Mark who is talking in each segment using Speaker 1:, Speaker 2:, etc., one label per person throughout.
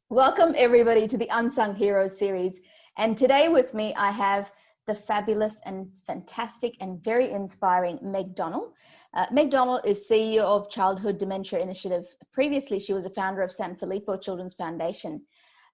Speaker 1: Welcome everybody to the Unsung Heroes series. And today with me, I have the fabulous and fantastic and very inspiring Meg Donnell. Meg Donnell is CEO of Childhood Dementia Initiative. Previously, she was a founder of San Filippo Children's Foundation.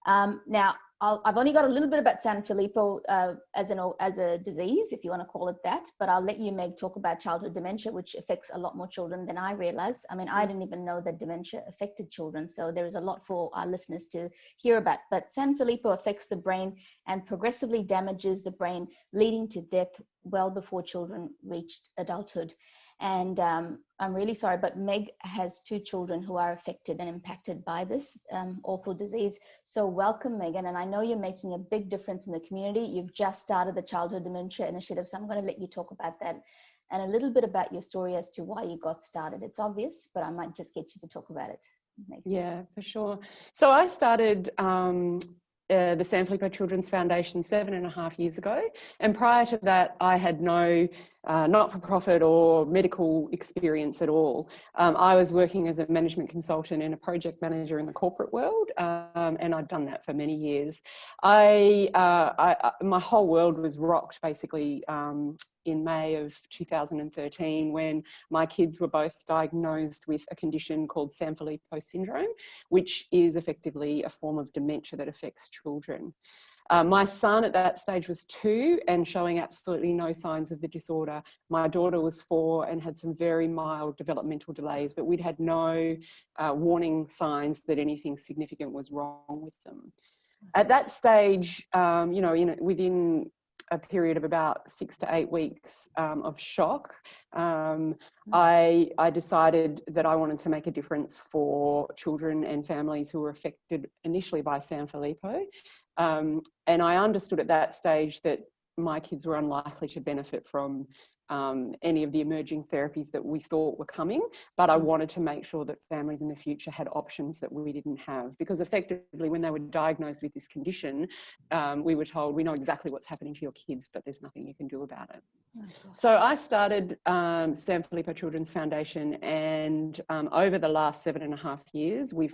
Speaker 1: Now, I've only got a little bit about San Filippo as a disease, if you want to call it that, but I'll let you, Meg, talk about childhood dementia, which affects a lot more children than I realize. I mean, I didn't even know that dementia affected children, so there is a lot for our listeners to hear about. But San Filippo affects the brain and progressively damages the brain, leading to death well before children reached adulthood. And I'm really sorry, but Meg has two children who are affected and impacted by this awful disease. So welcome, Megan. And I know you're making a big difference in the community. You've just started the Childhood Dementia Initiative. So I'm going to let you talk about that and a little bit about your story as to why you got started. It's obvious, but I might just get you to talk about it. Megan.
Speaker 2: Yeah, for sure. So I started the San Filippo Children's Foundation 7.5 years ago. And prior to that, I had no not-for-profit or medical experience at all. I was working as a management consultant and a project manager in the corporate world, and I'd done that for many years. My whole world was rocked basically in May of 2013 when my kids were both diagnosed with a condition called Sanfilippo syndrome, which is effectively a form of dementia that affects children. My son at that stage was 2 and showing absolutely no signs of the disorder. My daughter was 4 and had some very mild developmental delays, but we'd had no warning signs that anything significant was wrong with them. At that stage, within a period of about 6 to 8 weeks of shock, I decided that I wanted to make a difference for children and families who were affected initially by Sanfilippo. And I understood at that stage that my kids were unlikely to benefit from any of the emerging therapies that we thought were coming, but I wanted to make sure that families in the future had options that we didn't have, because effectively when they were diagnosed with this condition, we were told, we know exactly what's happening to your kids, but there's nothing you can do about it. So I started San Filippo Children's Foundation, and over the last 7.5 years, we're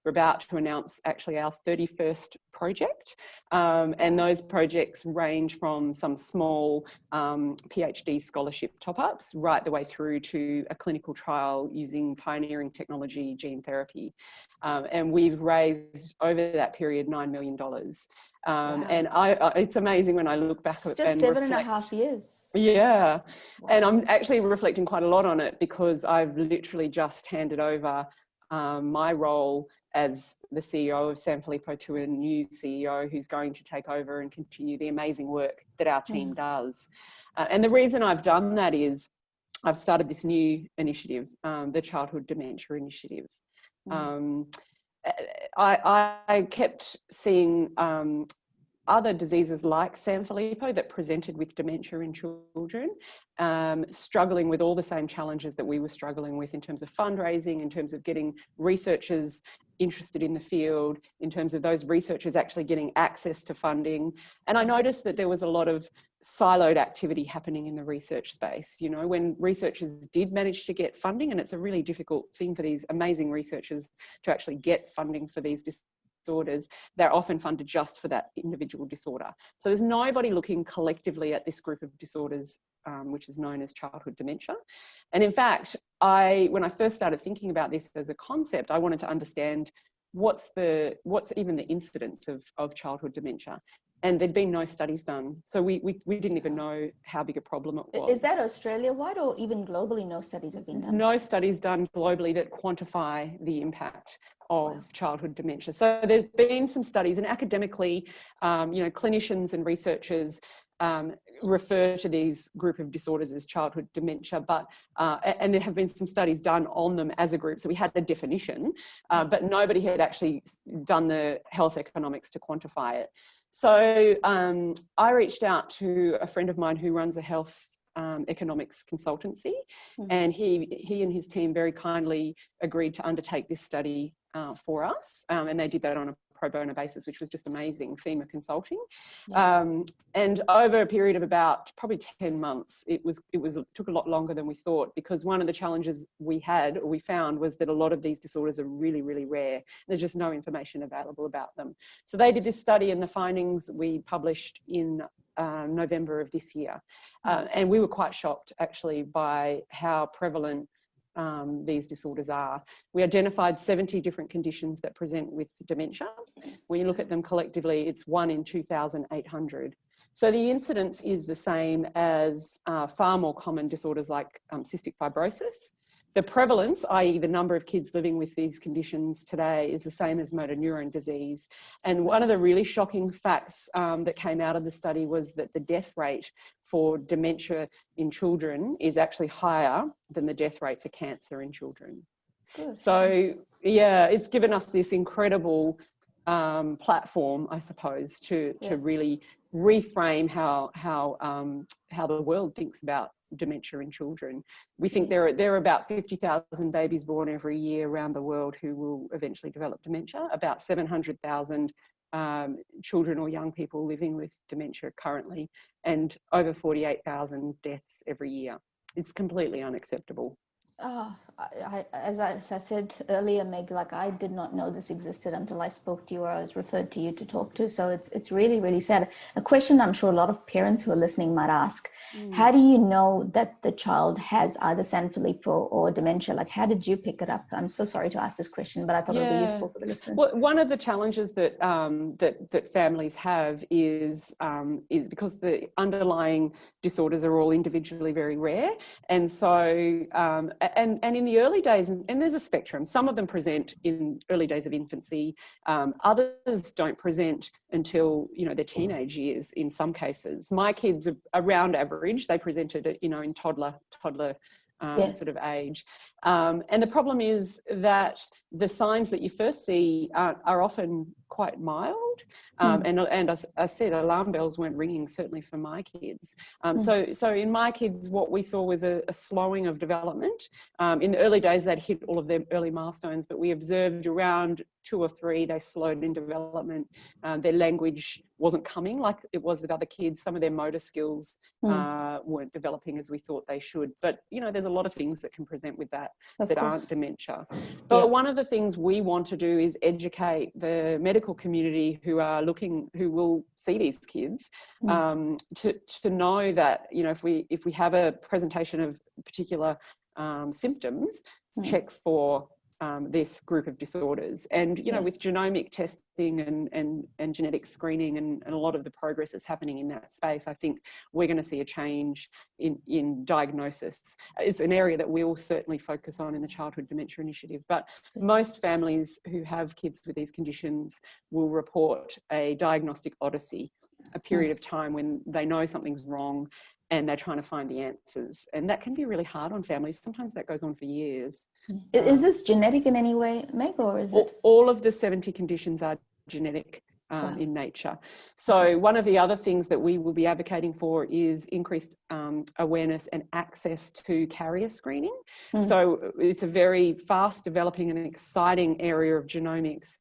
Speaker 2: about to announce actually our 31st project. And those projects range from some small PhD scholarship top-ups right the way through to a clinical trial using pioneering technology, gene therapy. And we've raised over that period $9 million. Wow. And it's amazing when I look back
Speaker 1: it's just 7.5 years.
Speaker 2: Yeah. Wow. And I'm actually reflecting quite a lot on it because I've literally just handed over my role as the CEO of San Filippo to a new CEO who's going to take over and continue the amazing work that our team does. And the reason I've done that is I've started this new initiative, the Childhood Dementia Initiative. I kept seeing other diseases like Sanfilippo that presented with dementia in children, struggling with all the same challenges that we were struggling with in terms of fundraising, in terms of getting researchers interested in the field, in terms of those researchers actually getting access to funding. And I noticed that there was a lot of siloed activity happening in the research space. You know, when researchers did manage to get funding, and it's a really difficult thing for these amazing researchers to actually get funding for these disorders, they're often funded just for that individual disorder. So there's nobody looking collectively at this group of disorders, which is known as childhood dementia. And in fact, when I first started thinking about this as a concept, I wanted to understand what's even the incidence of childhood dementia. And there'd been no studies done. So we didn't even know how big a problem it was.
Speaker 1: Is that Australia-wide or even globally no studies have been done?
Speaker 2: No studies done globally that quantify the impact of childhood dementia. So there's been some studies, and academically, clinicians and researchers refer to these group of disorders as childhood dementia, but and there have been some studies done on them as a group. So we had a definition, but nobody had actually done the health economics to quantify it. So I reached out to a friend of mine who runs a health economics consultancy, and he and his team very kindly agreed to undertake this study for us, and they did that on a pro bono basis, which was just amazing, FEMA consulting.
Speaker 1: Yeah.
Speaker 2: And over a period of about probably 10 months, it took a lot longer than we thought, because one of the challenges we found was that a lot of these disorders are really, really rare. There's just no information available about them. So they did this study, and the findings we published in November of this year. And we were quite shocked actually by how prevalent these disorders are. We identified 70 different conditions that present with dementia. When you look at them collectively, it's 1 in 2,800. So the incidence is the same as far more common disorders like cystic fibrosis. The prevalence, i.e. the number of kids living with these conditions today, is the same as motor neurone disease. And one of the really shocking facts that came out of the study was that the death rate for dementia in children is actually higher than the death rate for cancer in children.
Speaker 1: Good.
Speaker 2: So yeah, it's given us this incredible platform, I suppose, to really reframe how the world thinks about dementia in children. We think there are about 50,000 babies born every year around the world who will eventually develop dementia, about 700,000 children or young people living with dementia currently, and over 48,000 deaths every year. It's completely unacceptable.
Speaker 1: As I said earlier, Meg, like I did not know this existed until I spoke to you, or I was referred to you to talk to. So it's really, really sad. A question I'm sure a lot of parents who are listening might ask, how do you know that the child has either Sanfilippo or dementia? Like, how did you pick it up? I'm so sorry to ask this question, but I thought it would be useful for the listeners.
Speaker 2: Well, one of the challenges that that families have is because the underlying disorders are all individually very rare. And so, and in the early days, and there's a spectrum, some of them present in early days of infancy, others don't present until, their teenage years in some cases. My kids are around average, they presented, in toddler sort of age. And the problem is that the signs that you first see are often quite mild. And as I said, alarm bells weren't ringing, certainly for my kids. So in my kids, what we saw was a slowing of development. In the early days, they'd hit all of their early milestones, but we observed around 2 or 3, they slowed in development. Their language wasn't coming like it was with other kids. Some of their motor skills weren't developing as we thought they should. But, there's a lot of things that can present with that aren't dementia. But one of the things we want to do is educate the medical community who will see these kids to know that, if we have a presentation of particular symptoms, check for this group of disorders. And with genomic testing and genetic screening and a lot of the progress that's happening in that space, I think we're going to see a change in diagnosis. It's an area that we'll certainly focus on in the Childhood Dementia Initiative, but most families who have kids with these conditions will report a diagnostic odyssey, a period of time when they know something's wrong and they're trying to find the answers. And that can be really hard on families. Sometimes that goes on for years.
Speaker 1: Is this genetic in any way, Meg, or is it?
Speaker 2: All of the 70 conditions are genetic in nature. So one of the other things that we will be advocating for is increased awareness and access to carrier screening. So it's a very fast developing and exciting area of genomics,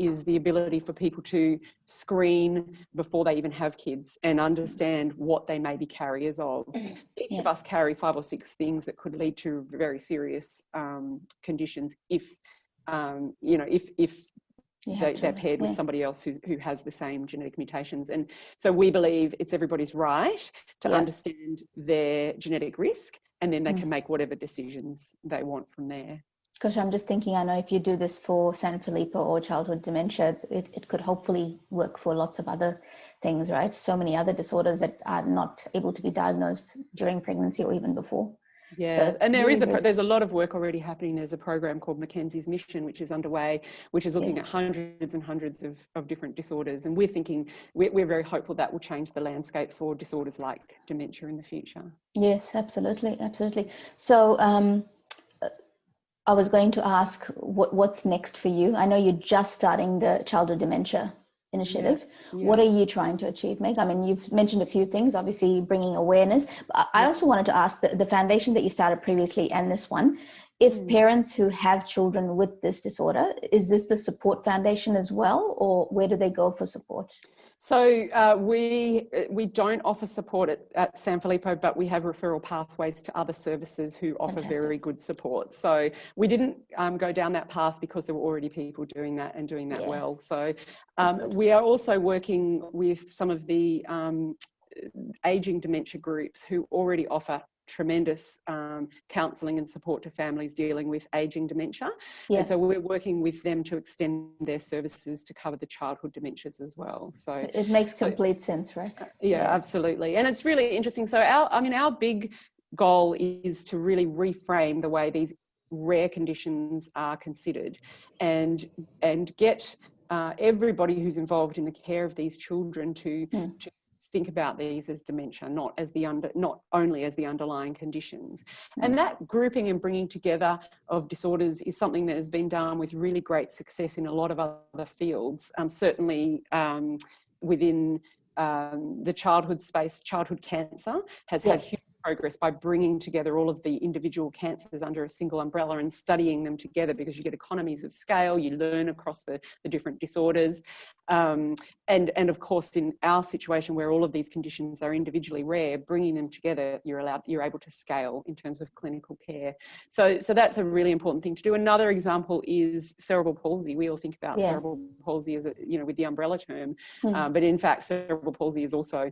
Speaker 2: is the ability for people to screen before they even have kids and understand what they may be carriers of. Each of us carry 5 or 6 things that could lead to very serious conditions if they're paired with somebody else who has the same genetic mutations. And so we believe it's everybody's right to understand their genetic risk, and then they can make whatever decisions they want from there.
Speaker 1: Gosh, I'm just thinking, I know if you do this for Sanfilippo or childhood dementia, it could hopefully work for lots of other things, right? So many other disorders that are not able to be diagnosed during pregnancy or even before.
Speaker 2: Yeah, so and there's a lot of work already happening. There's a program called Mackenzie's Mission, which is underway, which is looking at hundreds and hundreds of different disorders. And we're very hopeful that will change the landscape for disorders like dementia in the future.
Speaker 1: Yes, absolutely. So, I was going to ask what's next for you. I know you're just starting the Childhood Dementia Initiative. What are you trying to achieve, Meg? I mean, you've mentioned a few things, obviously bringing awareness. But I also wanted to ask the foundation that you started previously and this one, if parents who have children with this disorder, is this the support foundation as well, or where do they go for support?
Speaker 2: So we don't offer support at San Filippo, but we have referral pathways to other services who offer very good support. So we didn't go down that path because there were already people doing that and doing that well. So we are also working with some of the ageing dementia groups who already offer tremendous counselling and support to families dealing with ageing dementia. And so we're working with them to extend their services to cover the childhood dementias as well. So
Speaker 1: it makes complete sense, right?
Speaker 2: Yeah, absolutely. And it's really interesting. So our big goal is to really reframe the way these rare conditions are considered and get everybody who's involved in the care of these children to think about these as dementia, not only as the underlying conditions. And that grouping and bringing together of disorders is something that has been done with really great success in a lot of other fields. Certainly within the childhood space, childhood cancer has had huge progress by bringing together all of the individual cancers under a single umbrella and studying them together, because you get economies of scale, you learn across the different disorders. And of course, in our situation where all of these conditions are individually rare, bringing them together, you're able to scale in terms of clinical care. So that's a really important thing to do. Another example is cerebral palsy. We all think about cerebral palsy as with the umbrella term, but in fact, cerebral palsy is also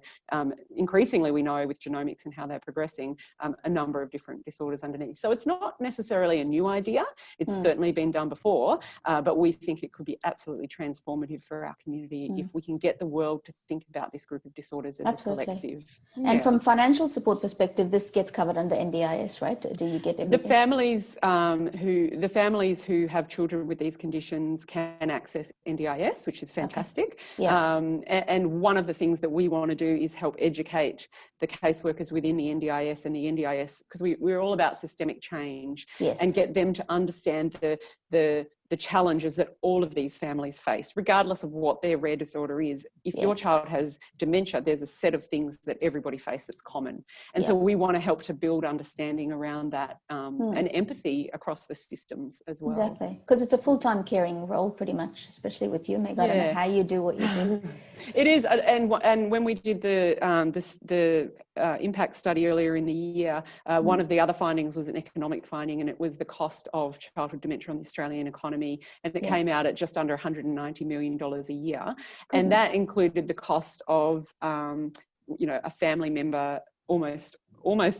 Speaker 2: increasingly, we know with genomics and how they're progressing, a number of different disorders underneath. So it's not necessarily a new idea. It's certainly been done before, but we think it could be absolutely transformative for our community if we can get the world to think about this group of disorders as a collective.
Speaker 1: And from financial support perspective, this gets covered under NDIS, right? Do you get everything?
Speaker 2: The families who have children with these conditions can access NDIS, which is fantastic. And one of the things that we want to do is help educate the caseworkers within the NDIS and the NDIS, because we're all about systemic change, and get them to understand the challenges that all of these families face, regardless of what their rare disorder is. If your child has dementia, there's a set of things that everybody faces that's common. And so we want to help to build understanding around that and empathy across the systems as well.
Speaker 1: Exactly, because it's a full-time caring role pretty much, especially with you, Meg. I don't know how you do what you do.
Speaker 2: It is, and when we did the impact study earlier in the year, one of the other findings was an economic finding, and it was the cost of childhood dementia on the Australian economy, and it came out at just under $190 million a year. And that included the cost of a family member almost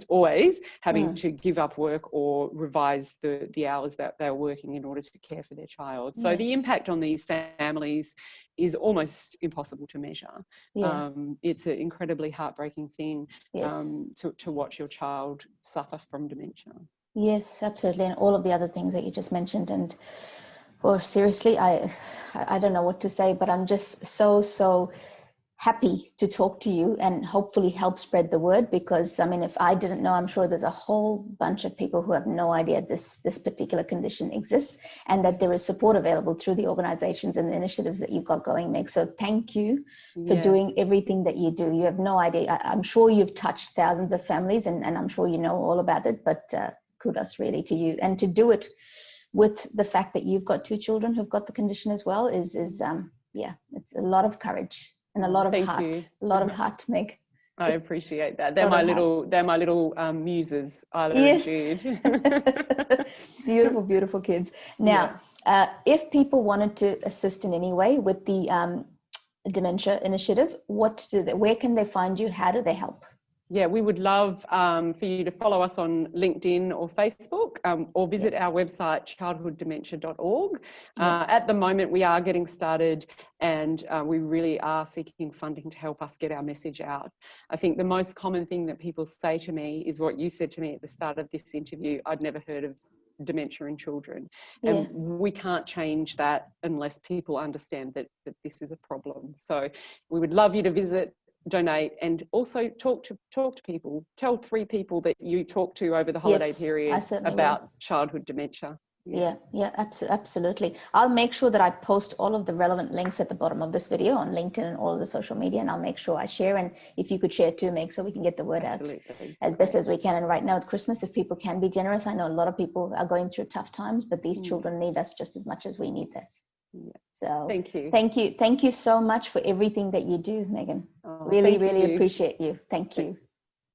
Speaker 2: always having to give up work or revise the hours that they're working in order to care for their child. So the impact on these families is almost impossible to measure. It's an incredibly heartbreaking thing to watch your child suffer from dementia.
Speaker 1: Yes, absolutely. And all of the other things that you just mentioned. And well, seriously, I don't know what to say, but I'm just so happy to talk to you and hopefully help spread the word, because I mean, if I didn't know, I'm sure there's a whole bunch of people who have no idea this particular condition exists, and that there is support available through the organizations and the initiatives that you've got going, Meg. So thank you for doing everything that you do. You have no idea. I'm sure you've touched thousands of families, and I'm sure you know all about it, but kudos really to you. And to do it with the fact that you've got 2 children who've got the condition as well is it's a lot of courage and a lot of heart, Meg.
Speaker 2: I appreciate that. They're my little muses, Isla and Jude.
Speaker 1: Beautiful kids. Now, if people wanted to assist in any way with the dementia initiative, where can they find you? How do they help?
Speaker 2: Yeah, we would love for you to follow us on LinkedIn or Facebook, or visit our website, childhooddementia.org. At the moment, we are getting started, and we really are seeking funding to help us get our message out. I think the most common thing that people say to me is what you said to me at the start of this interview: I'd never heard of dementia in children. And we can't change that unless people understand that this is a problem. So we would love you to visit, donate, and also talk to people. Tell 3 people that you talk to over the holiday period about childhood dementia.
Speaker 1: Yeah, absolutely. I'll make sure that I post all of the relevant links at the bottom of this video on LinkedIn and all of the social media, and I'll make sure I share. And if you could share too, Meg, so we can get the word out as best as we can. And right now at Christmas, if people can be generous, I know a lot of people are going through tough times, but these children need us just as much as we need that.
Speaker 2: Yeah.
Speaker 1: So
Speaker 2: thank you
Speaker 1: so much for everything that you do, Megan.
Speaker 2: Oh,
Speaker 1: really appreciate you. Thank you.